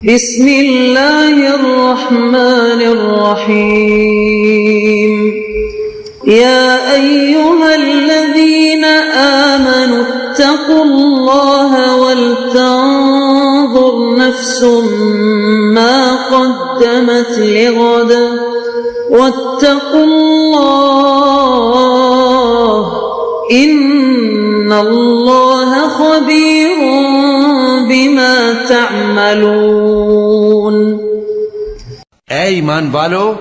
بسم اللہ الرحمن الرحیم یا ایہا الذین آمنوا اتقوا اللہ ولتنظر نفس ما قدمت لغد واتقوا اللہ ان اللہ خبیر بما تعملون۔ اے ایمان والو،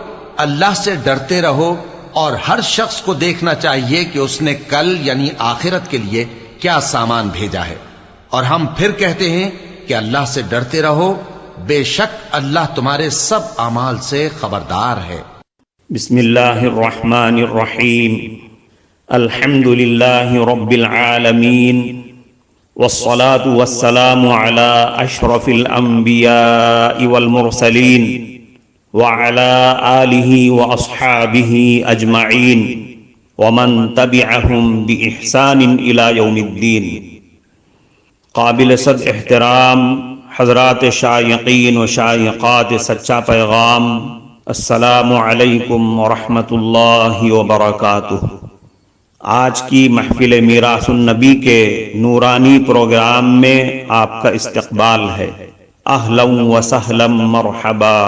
اللہ سے ڈرتے رہو اور ہر شخص کو دیکھنا چاہیے کہ اس نے کل یعنی آخرت کے لیے کیا سامان بھیجا ہے، اور ہم پھر کہتے ہیں کہ اللہ سے ڈرتے رہو، بے شک اللہ تمہارے سب اعمال سے خبردار ہے۔ بسم اللہ الرحمن الرحیم، الحمد للہ رب العالمین، والصلاة والسلام على اشرف الانبیاء والمرسلین وعلى آلہ واصحابہ اجمعین ومن تبعہم بإحسان الى یوم الدین۔ قابل صد احترام حضرات شائقین و شائقات سچا پیغام، السلام علیکم ورحمۃ اللہ وبرکاتہ۔ آج کی محفل میراث النبی کے نورانی پروگرام میں آپ کا استقبال ہے۔ اہلا و سہلا مرحبا۔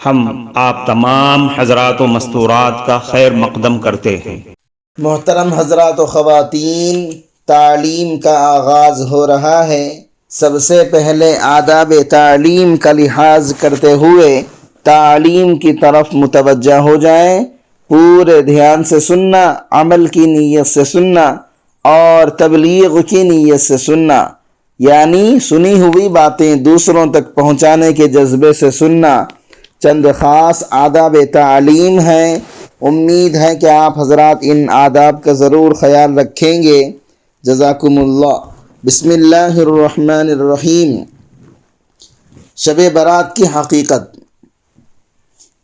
ہم آپ تمام حضرات و مستورات کا خیر مقدم کرتے ہیں۔ محترم حضرات و خواتین، تعلیم کا آغاز ہو رہا ہے۔ سب سے پہلے آداب تعلیم کا لحاظ کرتے ہوئے تعلیم کی طرف متوجہ ہو جائیں۔ پورے دھیان سے سننا، عمل کی نیت سے سننا اور تبلیغ کی نیت سے سننا، یعنی سنی ہوئی باتیں دوسروں تک پہنچانے کے جذبے سے سننا۔ چند خاص آداب تعلیم ہیں، امید ہے کہ آپ حضرات ان آداب کا ضرور خیال رکھیں گے۔ جزاکم اللہ۔ بسم اللہ الرحمن الرحیم۔ شب برات کی حقیقت۔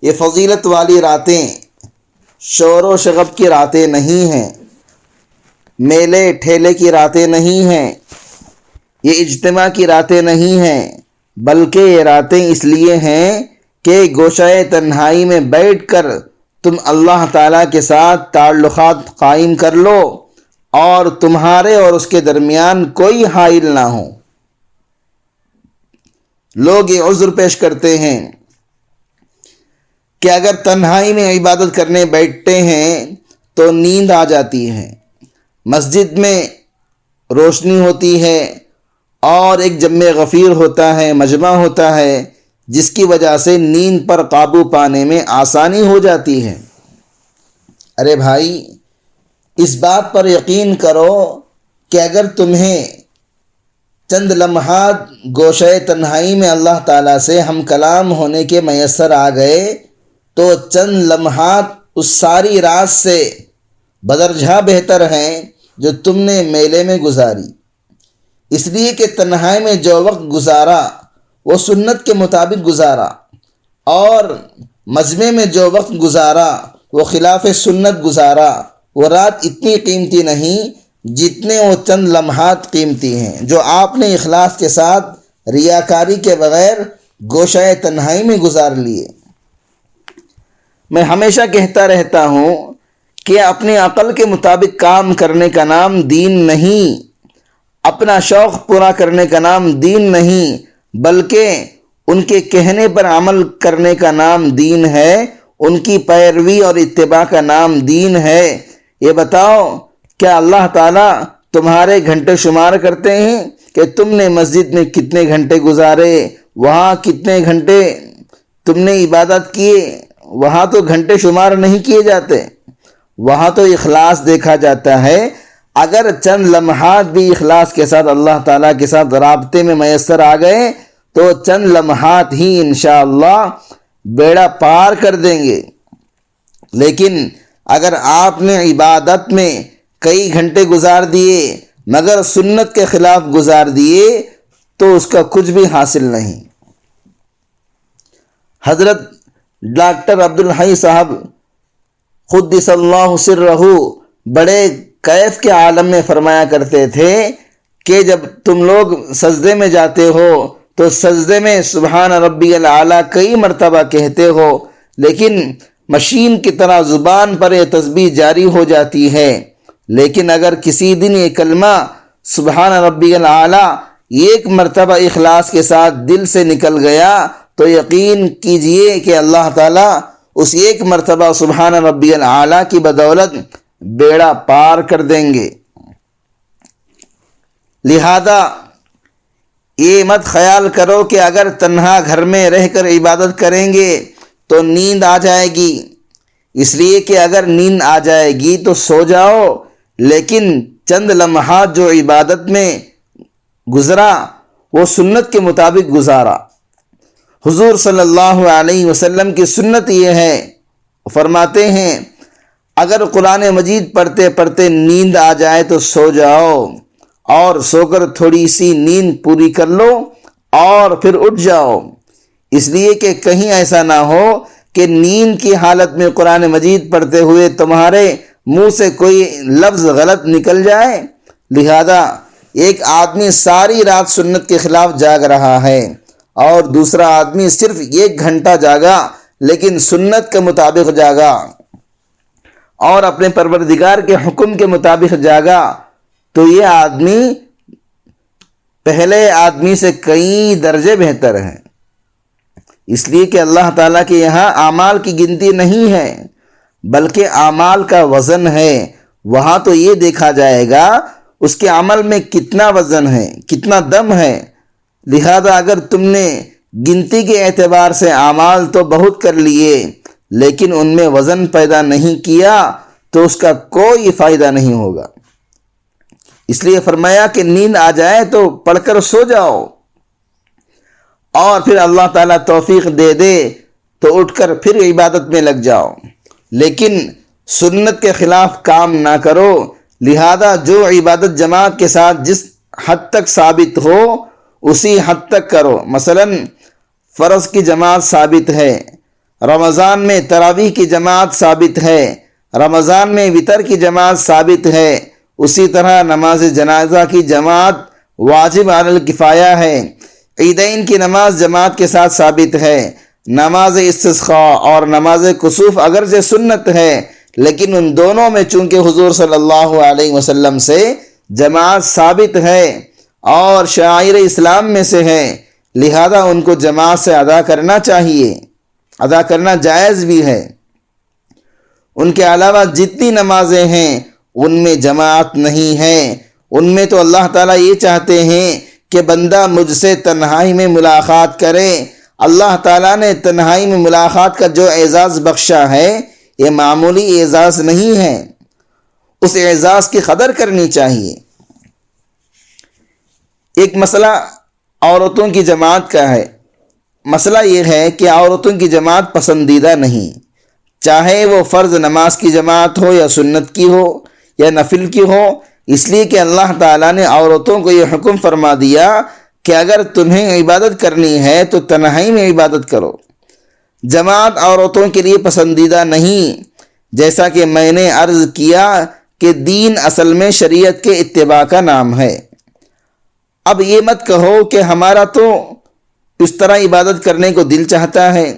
یہ فضیلت والی راتیں شور و شغب کی راتیں نہیں ہیں، میلے ٹھیلے کی راتیں نہیں ہیں، یہ اجتماع کی راتیں نہیں ہیں، بلکہ یہ راتیں اس لیے ہیں کہ گوشہ تنہائی میں بیٹھ کر تم اللہ تعالیٰ کے ساتھ تعلقات قائم کر لو اور تمہارے اور اس کے درمیان کوئی حائل نہ ہو۔ لوگ یہ عذر پیش کرتے ہیں کہ اگر تنہائی میں عبادت کرنے بیٹھتے ہیں تو نیند آ جاتی ہے، مسجد میں روشنی ہوتی ہے اور ایک جمع غفیر ہوتا ہے، مجمع ہوتا ہے، جس کی وجہ سے نیند پر قابو پانے میں آسانی ہو جاتی ہے۔ ارے بھائی، اس بات پر یقین کرو کہ اگر تمہیں چند لمحات گوشہ تنہائی میں اللہ تعالیٰ سے ہم کلام ہونے کے میسر آ گئے تو چند لمحات اس ساری رات سے بدرجہ بہتر ہیں جو تم نے میلے میں گزاری، اس لیے کہ تنہائی میں جو وقت گزارا وہ سنت کے مطابق گزارا، اور مجمع میں جو وقت گزارا وہ خلاف سنت گزارا۔ وہ رات اتنی قیمتی نہیں جتنے وہ چند لمحات قیمتی ہیں جو آپ نے اخلاص کے ساتھ ریاکاری کے بغیر گوشہ تنہائی میں گزار لیے۔ میں ہمیشہ کہتا رہتا ہوں کہ اپنی عقل کے مطابق کام کرنے کا نام دین نہیں، اپنا شوق پورا کرنے کا نام دین نہیں، بلکہ ان کے کہنے پر عمل کرنے کا نام دین ہے، ان کی پیروی اور اتباع کا نام دین ہے۔ یہ بتاؤ، کیا اللہ تعالیٰ تمہارے گھنٹے شمار کرتے ہیں کہ تم نے مسجد میں کتنے گھنٹے گزارے، وہاں کتنے گھنٹے تم نے عبادت کیے؟ وہاں تو گھنٹے شمار نہیں کیے جاتے، وہاں تو اخلاص دیکھا جاتا ہے۔ اگر چند لمحات بھی اخلاص کے ساتھ اللہ تعالیٰ کے ساتھ رابطے میں میسر آ گئے تو چند لمحات ہی انشاءاللہ بیڑا پار کر دیں گے۔ لیکن اگر آپ نے عبادت میں کئی گھنٹے گزار دیے مگر سنت کے خلاف گزار دیے تو اس کا کچھ بھی حاصل نہیں۔ حضرت ڈاکٹر عبدالحی صاحب قدس اللہ سرہ بڑے کیف کے عالم میں فرمایا کرتے تھے کہ جب تم لوگ سجدے میں جاتے ہو تو سجدے میں سبحان ربی الاعلیٰ کئی مرتبہ کہتے ہو، لیکن مشین کی طرح زبان پر یہ تسبیح جاری ہو جاتی ہے، لیکن اگر کسی دن یہ کلمہ سبحان ربی الاعلیٰ ایک مرتبہ اخلاص کے ساتھ دل سے نکل گیا تو یقین کیجئے کہ اللہ تعالیٰ اس ایک مرتبہ سبحان ربی الاعلیٰ کی بدولت بیڑا پار کر دیں گے۔ لہذا یہ مت خیال کرو کہ اگر تنہا گھر میں رہ کر عبادت کریں گے تو نیند آ جائے گی، اس لیے کہ اگر نیند آ جائے گی تو سو جاؤ، لیکن چند لمحات جو عبادت میں گزرا وہ سنت کے مطابق گزارا۔ حضور صلی اللہ علیہ وسلم کی سنت یہ ہے، فرماتے ہیں اگر قرآن مجید پڑھتے پڑھتے نیند آ جائے تو سو جاؤ، اور سو کر تھوڑی سی نیند پوری کر لو اور پھر اٹھ جاؤ، اس لیے کہ کہیں ایسا نہ ہو کہ نیند کی حالت میں قرآن مجید پڑھتے ہوئے تمہارے منہ سے کوئی لفظ غلط نکل جائے۔ لہذا ایک آدمی ساری رات سنت کے خلاف جاگ رہا ہے اور دوسرا آدمی صرف 1 گھنٹہ جاگا لیکن سنت کے مطابق جاگا اور اپنے پروردگار کے حکم کے مطابق جاگا، تو یہ آدمی پہلے آدمی سے کئی درجے بہتر ہے، اس لیے کہ اللہ تعالیٰ کے یہاں اعمال کی گنتی نہیں ہے بلکہ اعمال کا وزن ہے۔ وہاں تو یہ دیکھا جائے گا اس کے عمل میں کتنا وزن ہے، کتنا دم ہے۔ لہذا اگر تم نے گنتی کے اعتبار سے اعمال تو بہت کر لیے لیکن ان میں وزن پیدا نہیں کیا تو اس کا کوئی فائدہ نہیں ہوگا۔ اس لیے فرمایا کہ نیند آ جائے تو پڑھ کر سو جاؤ، اور پھر اللہ تعالیٰ توفیق دے دے تو اٹھ کر پھر عبادت میں لگ جاؤ، لیکن سنت کے خلاف کام نہ کرو۔ لہذا جو عبادت جماعت کے ساتھ جس حد تک ثابت ہو اسی حد تک کرو۔ مثلا فرض کی جماعت ثابت ہے، رمضان میں تراویح کی جماعت ثابت ہے، رمضان میں وتر کی جماعت ثابت ہے، اسی طرح نماز جنازہ کی جماعت واجب علی الکفایہ ہے، عیدین کی نماز جماعت کے ساتھ ثابت ہے، نماز استسقاء اور نماز کسوف اگرچہ سنت ہے لیکن ان دونوں میں چونکہ حضور صلی اللہ علیہ وسلم سے جماعت ثابت ہے اور شعائر اسلام میں سے ہے، لہذا ان کو جماعت سے ادا کرنا چاہیے، ادا کرنا جائز بھی ہے۔ ان کے علاوہ جتنی نمازیں ہیں ان میں جماعت نہیں ہے، ان میں تو اللہ تعالیٰ یہ چاہتے ہیں کہ بندہ مجھ سے تنہائی میں ملاقات کرے۔ اللہ تعالیٰ نے تنہائی میں ملاقات کا جو اعزاز بخشا ہے یہ معمولی اعزاز نہیں ہے، اس اعزاز کی قدر کرنی چاہیے۔ ایک مسئلہ عورتوں کی جماعت کا ہے۔ مسئلہ یہ ہے کہ عورتوں کی جماعت پسندیدہ نہیں، چاہے وہ فرض نماز کی جماعت ہو یا سنت کی ہو یا نفل کی ہو، اس لیے کہ اللہ تعالیٰ نے عورتوں کو یہ حکم فرما دیا کہ اگر تمہیں عبادت کرنی ہے تو تنہائی میں عبادت کرو۔ جماعت عورتوں کے لیے پسندیدہ نہیں، جیسا کہ میں نے عرض کیا کہ دین اصل میں شریعت کے اتباع کا نام ہے۔ اب یہ مت کہو کہ ہمارا تو اس طرح عبادت کرنے کو دل چاہتا ہے،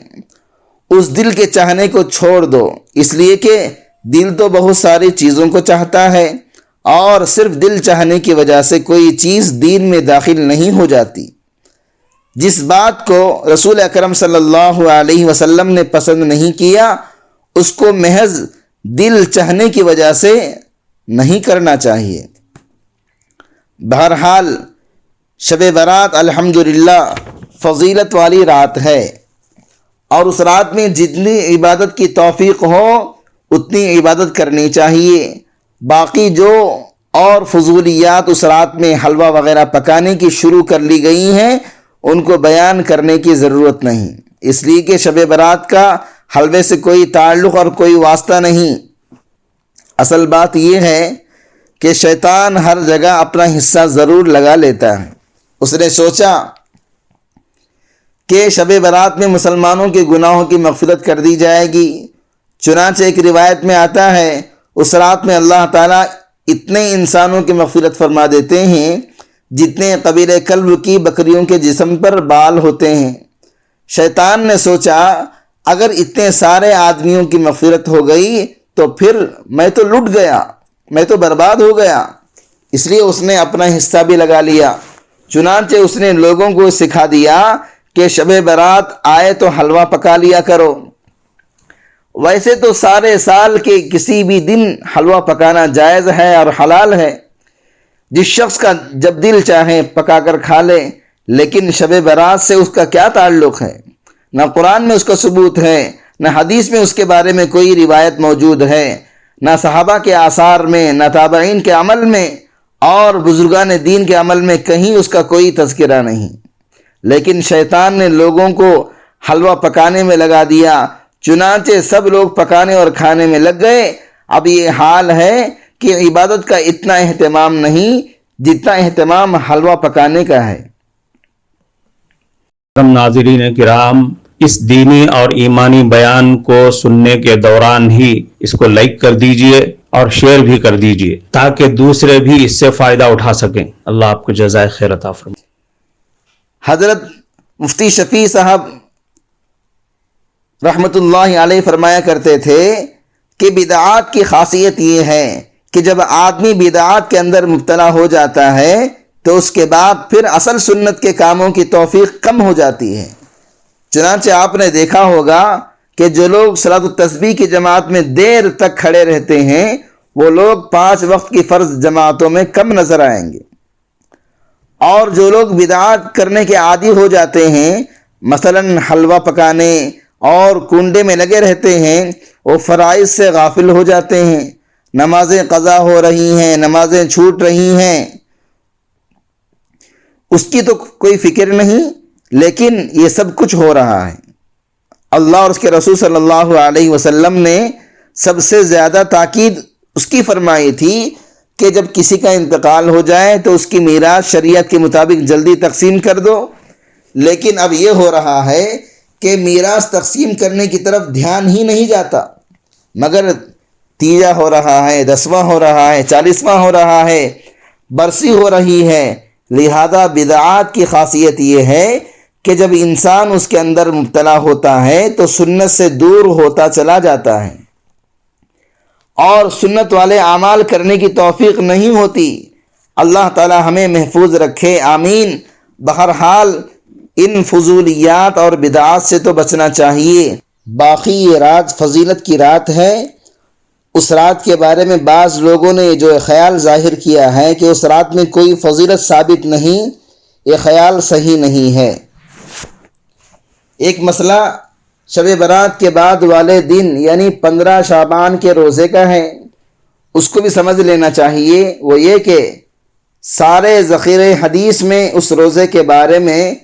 اس دل کے چاہنے کو چھوڑ دو، اس لیے کہ دل تو بہت ساری چیزوں کو چاہتا ہے اور صرف دل چاہنے کی وجہ سے کوئی چیز دین میں داخل نہیں ہو جاتی۔ جس بات کو رسول اکرم صلی اللہ علیہ وسلم نے پسند نہیں کیا اس کو محض دل چاہنے کی وجہ سے نہیں کرنا چاہیے۔ بہرحال شب برات الحمدللہ فضیلت والی رات ہے، اور اس رات میں جتنی عبادت کی توفیق ہو اتنی عبادت کرنی چاہیے۔ باقی جو اور فضولیات اس رات میں حلوہ وغیرہ پکانے کی شروع کر لی گئی ہیں ان کو بیان کرنے کی ضرورت نہیں، اس لیے کہ شب برات کا حلوے سے کوئی تعلق اور کوئی واسطہ نہیں۔ اصل بات یہ ہے کہ شیطان ہر جگہ اپنا حصہ ضرور لگا لیتا ہے۔ اس نے سوچا کہ شب برات میں مسلمانوں کے گناہوں کی مغفرت کر دی جائے گی، چنانچہ ایک روایت میں آتا ہے اس رات میں اللہ تعالیٰ اتنے انسانوں کی مغفرت فرما دیتے ہیں جتنے قبیل کلب کی بکریوں کے جسم پر بال ہوتے ہیں۔ شیطان نے سوچا اگر اتنے سارے آدمیوں کی مغفرت ہو گئی تو پھر میں تو لٹ گیا، میں تو برباد ہو گیا، اس لیے اس نے اپنا حصہ بھی لگا لیا۔ چنانچہ اس نے لوگوں کو سکھا دیا کہ شب برات آئے تو حلوہ پکا لیا کرو۔ ویسے تو سارے سال کے کسی بھی دن حلوہ پکانا جائز ہے اور حلال ہے، جس شخص کا جب دل چاہے پکا کر کھا لے، لیکن شب برات سے اس کا کیا تعلق ہے؟ نہ قرآن میں اس کا ثبوت ہے، نہ حدیث میں اس کے بارے میں کوئی روایت موجود ہے، نہ صحابہ کے آثار میں، نہ تابعین کے عمل میں اور بزرگان دین کے عمل میں کہیں اس کا کوئی تذکرہ نہیں۔ لیکن شیطان نے لوگوں کو حلوہ پکانے میں لگا دیا، چنانچہ سب لوگ پکانے اور کھانے میں لگ گئے۔ اب یہ حال ہے کہ عبادت کا اتنا اہتمام نہیں جتنا اہتمام حلوہ پکانے کا ہے۔ ناظرین کرام، اس دینی اور ایمانی بیان کو سننے کے دوران ہی اس کو لائک کر دیجئے اور شیئر بھی کر دیجئے تاکہ دوسرے بھی اس سے فائدہ اٹھا سکیں۔ اللہ آپ کو جزائے خیر عطا فرمائے۔ حضرت مفتی شفیع صاحب رحمت اللہ علیہ فرمایا کرتے تھے کہ بدعات کی خاصیت یہ ہے کہ جب آدمی بدعات کے اندر مبتلا ہو جاتا ہے تو اس کے بعد پھر اصل سنت کے کاموں کی توفیق کم ہو جاتی ہے۔ چنانچہ آپ نے دیکھا ہوگا کہ جو لوگ صلاۃ التسبیح کی جماعت میں دیر تک کھڑے رہتے ہیں وہ لوگ 5 وقت کی فرض جماعتوں میں کم نظر آئیں گے، اور جو لوگ بدعات کرنے کے عادی ہو جاتے ہیں، مثلا حلوہ پکانے اور کنڈے میں لگے رہتے ہیں، وہ فرائض سے غافل ہو جاتے ہیں، نمازیں قضا ہو رہی ہیں، نمازیں چھوٹ رہی ہیں، اس کی تو کوئی فکر نہیں، لیکن یہ سب کچھ ہو رہا ہے۔ اللہ اور اس کے رسول صلی اللہ علیہ وسلم نے سب سے زیادہ تاکید اس کی فرمائی تھی کہ جب کسی کا انتقال ہو جائے تو اس کی میراث شریعت کے مطابق جلدی تقسیم کر دو، لیکن اب یہ ہو رہا ہے کہ میراث تقسیم کرنے کی طرف دھیان ہی نہیں جاتا، مگر تیجا ہو رہا ہے، 10واں ہو رہا ہے، 40واں ہو رہا ہے، برسی ہو رہی ہے۔ لہذا بدعات کی خاصیت یہ ہے کہ جب انسان اس کے اندر مبتلا ہوتا ہے تو سنت سے دور ہوتا چلا جاتا ہے اور سنت والے اعمال کرنے کی توفیق نہیں ہوتی۔ اللہ تعالی ہمیں محفوظ رکھے، آمین۔ بہرحال ان فضولیات اور بدعات سے تو بچنا چاہیے۔ باقی یہ رات فضیلت کی رات ہے۔ اس رات کے بارے میں بعض لوگوں نے جو خیال ظاہر کیا ہے کہ اس رات میں کوئی فضیلت ثابت نہیں، یہ خیال صحیح نہیں ہے۔ ایک مسئلہ شب برات کے بعد والے دن یعنی 15 شعبان کے روزے کا ہے، اس کو بھی سمجھ لینا چاہیے۔ وہ یہ کہ سارے ذخیرے حدیث میں اس روزے کے بارے میں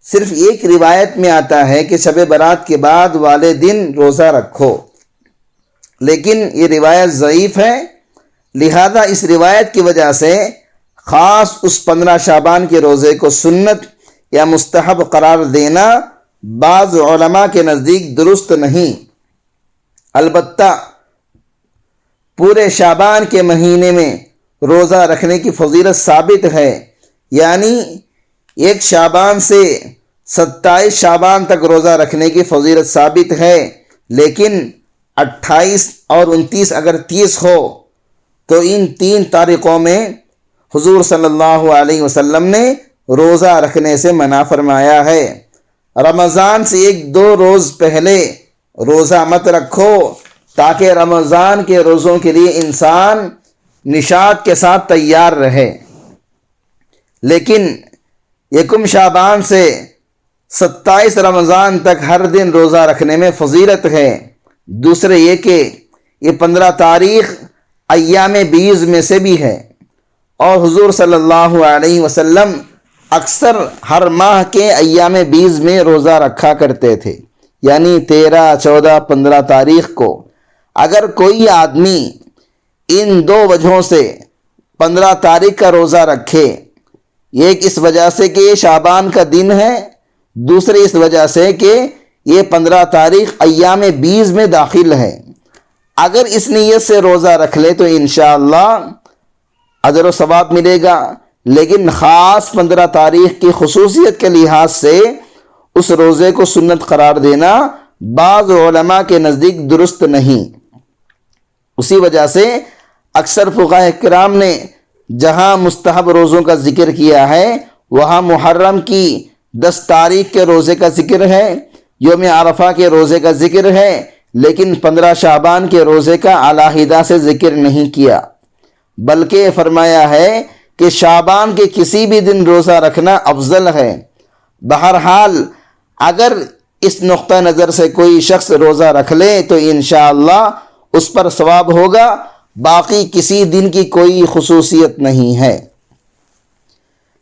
صرف ایک روایت میں آتا ہے کہ شب برات کے بعد والے دن روزہ رکھو، لیکن یہ روایت ضعیف ہے۔ لہذا اس روایت کی وجہ سے خاص اس 15 شعبان کے روزے کو سنت یا مستحب قرار دینا بعض علماء کے نزدیک درست نہیں۔ البتہ پورے شعبان کے مہینے میں روزہ رکھنے کی فضیلت ثابت ہے، یعنی 1 شعبان سے 27 شعبان تک روزہ رکھنے کی فضیلت ثابت ہے، لیکن 28 اور 29 اگر 30 ہو تو ان 3 تاریخوں میں حضور صلی اللہ علیہ وسلم نے روزہ رکھنے سے منع فرمایا ہے۔ رمضان سے 1-2 روز پہلے روزہ مت رکھو تاکہ رمضان کے روزوں کے لیے انسان نشاط کے ساتھ تیار رہے، لیکن 1 شعبان سے 27 رمضان تک ہر دن روزہ رکھنے میں فضیلت ہے۔ دوسرے یہ کہ یہ 15 تاریخ ایام بیض میں سے بھی ہے، اور حضور صلی اللہ علیہ وسلم اکثر ہر ماہ کے ایام بیض میں روزہ رکھا کرتے تھے، یعنی 13، 14، 15 تاریخ کو۔ اگر کوئی آدمی ان 2 وجہوں سے 15 تاریخ کا روزہ رکھے، ایک اس وجہ سے کہ یہ شعبان کا دن ہے، دوسری اس وجہ سے کہ یہ 15 تاریخ ایام بیض میں داخل ہے، اگر اس نیت سے روزہ رکھ لے تو انشاءاللہ اجر و ثواب ملے گا، لیکن خاص 15 تاریخ کی خصوصیت کے لحاظ سے اس روزے کو سنت قرار دینا بعض علماء کے نزدیک درست نہیں۔ اسی وجہ سے اکثر فقہاء کرام نے جہاں مستحب روزوں کا ذکر کیا ہے وہاں محرم کی 10 تاریخ کے روزے کا ذکر ہے، یوم عرفہ کے روزے کا ذکر ہے، لیکن 15 شعبان کے روزے کا علیحدہ سے ذکر نہیں کیا، بلکہ فرمایا ہے کہ شعبان کے کسی بھی دن روزہ رکھنا افضل ہے۔ بہرحال اگر اس نقطہ نظر سے کوئی شخص روزہ رکھ لے تو انشاءاللہ اس پر ثواب ہوگا، باقی کسی دن کی کوئی خصوصیت نہیں ہے۔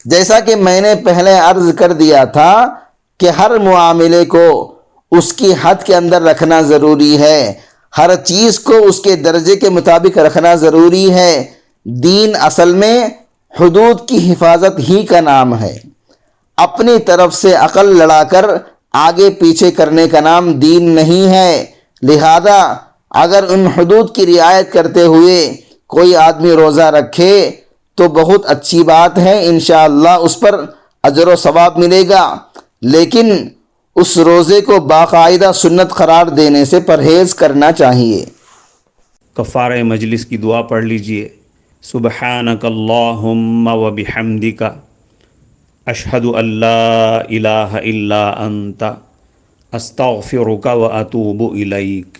جیسا کہ میں نے پہلے عرض کر دیا تھا کہ ہر معاملے کو اس کی حد کے اندر رکھنا ضروری ہے، ہر چیز کو اس کے درجے کے مطابق رکھنا ضروری ہے۔ دین اصل میں حدود کی حفاظت ہی کا نام ہے۔ اپنی طرف سے عقل لڑا کر آگے پیچھے کرنے کا نام دین نہیں ہے۔ لہذا اگر ان حدود کی رعایت کرتے ہوئے کوئی آدمی روزہ رکھے تو بہت اچھی بات ہے، انشاءاللہ اس پر اجر و ثواب ملے گا، لیکن اس روزے کو باقاعدہ سنت قرار دینے سے پرہیز کرنا چاہیے۔ کفارہ مجلس کی دعا پڑھ لیجئے۔ سبحانک اللہم و بحمدک اشہد ان لا الہ الا انت استغفرک و اتوب الیک۔